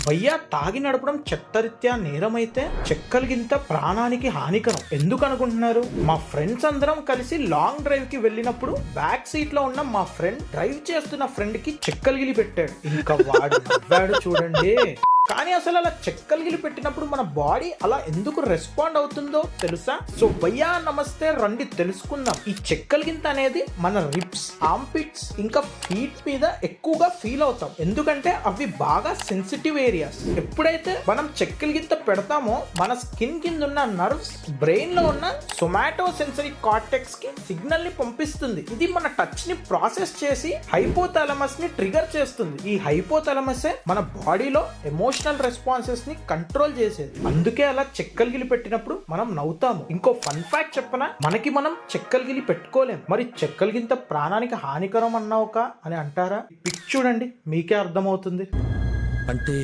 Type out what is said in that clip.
భయ్యా తాగి నడపడం చట్టరీత్యా నేరమైతే చెక్కలిగింత ప్రాణానికి హానికరం. ఎందుకు అనుకుంటున్నారు? మా ఫ్రెండ్స్ అందరం కలిసి లాంగ్ డ్రైవ్ కి వెళ్ళినప్పుడు బ్యాక్ సీట్ లో ఉన్న మా ఫ్రెండ్ డ్రైవ్ చేస్తున్న ఫ్రెండ్ కి చెక్కలిగిలి పెట్టాడు. ఇంకా వాడు చూడండి. కానీ అసలు అలా చెక్కలిగిలి పెట్టినప్పుడు మన బాడీ అలా ఎందుకు రెస్పాండ్ అవుతుందో తెలుసా? సో భయ్యా నమస్తే, రండి తెలుసుకుందాం. ఈ చెక్కలిగింత అనేది మన రిబ్స్, ఆర్ంపిట్స్ ఇంకా ఫీట్ మీద ఎక్కువగా ఫీల్ అవుతాం. ఎందుకంటే అవి బాగా సెన్సిటివ్ ఏరియాస్. ఎప్పుడైతే మనం చెక్కలిగింత పెడతామో మన స్కిన్ కింద ఉన్న నర్వ్స్ బ్రెయిన్ లో ఉన్న సొమాటో సెన్సరీ కార్టెక్స్ కి సిగ్నల్ ని పంపిస్తుంది. ఇది మన టచ్ ని ప్రాసెస్ చేసి హైపోథాలమస్ ని ట్రిగర్ చేస్తుంది. ఈ హైపోథాలమసే మన బాడీలో ఎమోషనల్ రెస్పాన్సెస్ ని కంట్రోల్ చేసేది. అందుకే అలా చెక్కలిగిలి పెట్టినప్పుడు మనం నవ్వుతాము. ఇంకో ఫన్ ఫ్యాక్ట్ చెప్పనా, మనం చెక్కలిగిలి పెట్టుకోలేం. మరి చెక్కలిగింత ప్రాణానికి హానికరం అన్నావుక అని అంటారా? పిక్ చూడండి, మీకే అర్థమవుతుంది. అంటే